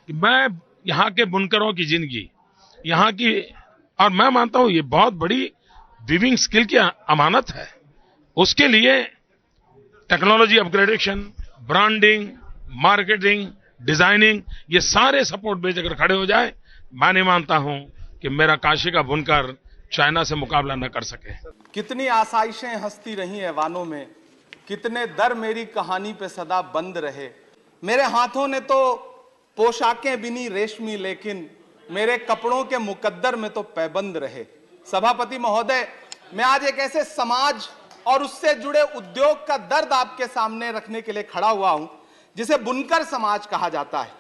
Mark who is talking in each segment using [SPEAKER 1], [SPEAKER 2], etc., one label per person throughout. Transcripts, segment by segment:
[SPEAKER 1] कि मैं यहाँ के बुनकरों की जिंदगी, यहाँ की, और मैं मानता हूँ ये बहुत बड़ी वीविंग स्किल की अमानत है। उसके लिए technology upgradation, branding, marketing, designing, ये सारे सपोर्ट बेस अगर खड़े हो जाए, मैं नहीं मानता हूं कि मेरा काशी का बुनकर चाइना से मुकाबला न कर सके।
[SPEAKER 2] कितनी आसाइशें हंसती रही है वानों में, कितने दर मेरी कहानी पे सदा बंद रहे। मेरे हाथों ने तो पोशाकें बिनी रेशमी, लेकिन मेरे कपड़ों के मुकद्दर में तो पैबंद रहे। सभापति महोदय, मैं आज एक ऐसे समाज और उससे जुड़े उद्योग का दर्द आपके सामने रखने के लिए खड़ा हुआ हूं जिसे बुनकर समाज कहा जाता है,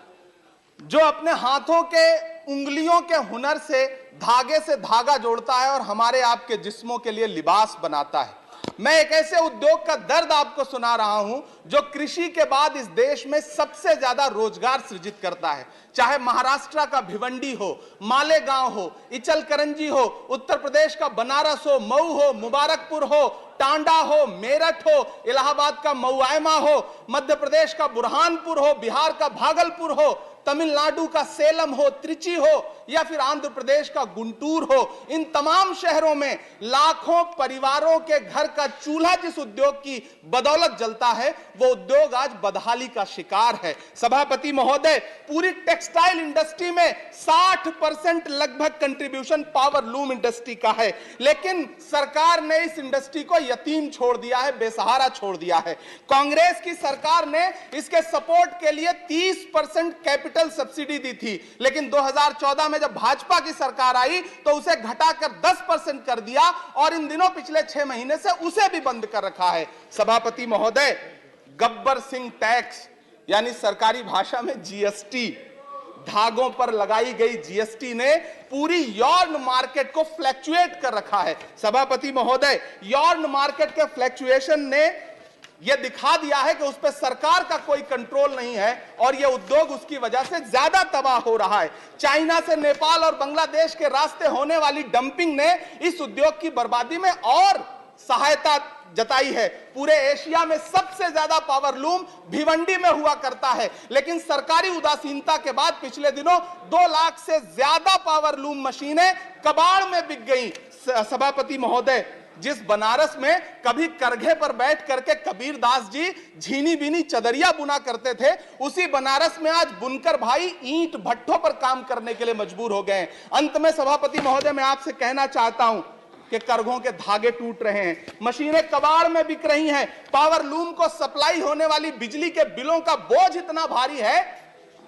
[SPEAKER 2] जो अपने हाथों के उंगलियों के हुनर से धागा जोड़ता है और हमारे आपके जिस्मों के लिए लिबास बनाता है। मैं एक ऐसे उद्योग का दर्द आपको सुना रहा हूं जो कृषि के बाद इस देश में सबसे ज्यादा रोजगार सृजित करता है। चाहे महाराष्ट्र का भिवंडी हो, मालेगांव हो, इचलकरंजी हो, उत्तर प्रदेश का बनारस हो, मऊ हो, मुबारकपुर हो, टांडा हो, मेरठ हो, इलाहाबाद का मऊआयमा हो, मध्य प्रदेश का बुरहानपुर हो, बिहार का भागलपुर हो, तमिलनाडु का सेलम हो, त्रिची हो, या फिर आंध्र प्रदेश का गुंटूर हो, इन तमाम शहरों में लाखों परिवारों के घर का चूल्हा जिस उद्योग की बदौलत जलता है, वो उद्योग आज बदहाली का शिकार है। सभापति महोदय, पूरी टेक्सटाइल इंडस्ट्री में 60% लगभग कंट्रीब्यूशन पावर लूम इंडस्ट्री का है, लेकिन सरकार ने इस इंडस्ट्री को यतीम छोड़ दिया है, बेसहारा छोड़ दिया है। कांग्रेस की सरकार ने इसके सपोर्ट के लिए 30% कैपिटल सब्सिडी दी थी, लेकिन 2014 में जब भाजपा की सरकार आई तो उसे घटाकर 10% कर दिया और इन दिनों पिछले 6 महीने से उसे भी बंद कर रखा है। सभापति महोदय, गब्बर सिंह टैक्स यानी सरकारी भाषा में जीएसटी, धागों पर लगाई गई जीएसटी ने पूरी यॉर्न मार्केट को फ्लैक्चुएट कर रखा है। सभापति महोदय, यॉर्न मार्केट के फ्लैक्चुएशन ने यह दिखा दिया है कि उस पर सरकार का कोई कंट्रोल नहीं है और यह उद्योग उसकी वजह से ज्यादा तबाह हो रहा है। चाइना से नेपाल और बांग्लादेश के रास्ते होने वाली डंपिंग ने इस उद्योग की बर्बादी में और सहायता जताई है। पूरे एशिया में सबसे ज्यादा पावर लूम भिवंडी में हुआ करता है, लेकिन सरकारी उदासीनता के बाद पिछले दिनों 2 लाख से ज्यादा पावर लूम मशीनें कबाड़ में बिक गई। सभापति महोदय, जिस बनारस में कभी करघे पर बैठ करके कबीर दास जी झीनी बीनी चदरिया बुना करते थे, उसी बनारस में आज बुनकर भाई ईंट भट्ठों पर काम करने के लिए मजबूर हो गए हैं। अंत में सभापति महोदय, मैं आपसे कहना चाहता हूं कि करघों के धागे टूट रहे हैं, मशीनें कबाड़ में बिक रही हैं, पावर लूम को सप्लाई होने वाली बिजली के बिलों का बोझ इतना भारी है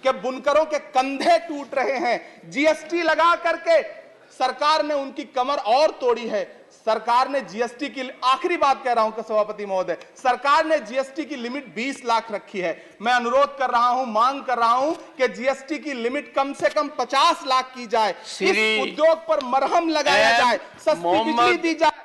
[SPEAKER 2] कि बुनकरों के कंधे टूट रहे हैं। जीएसटी लगा करके सरकार ने उनकी कमर और तोड़ी है। सरकार ने जीएसटी की, आखिरी बात कह रहा हूं सभापति महोदय, सरकार ने जीएसटी की लिमिट 20 लाख रखी है। मैं अनुरोध कर रहा हूं, मांग कर रहा हूं कि जीएसटी की लिमिट कम से कम 50 लाख की जाए, इस उद्योग पर मरहम लगाया जाए, सस्ती बिजली दी जाए।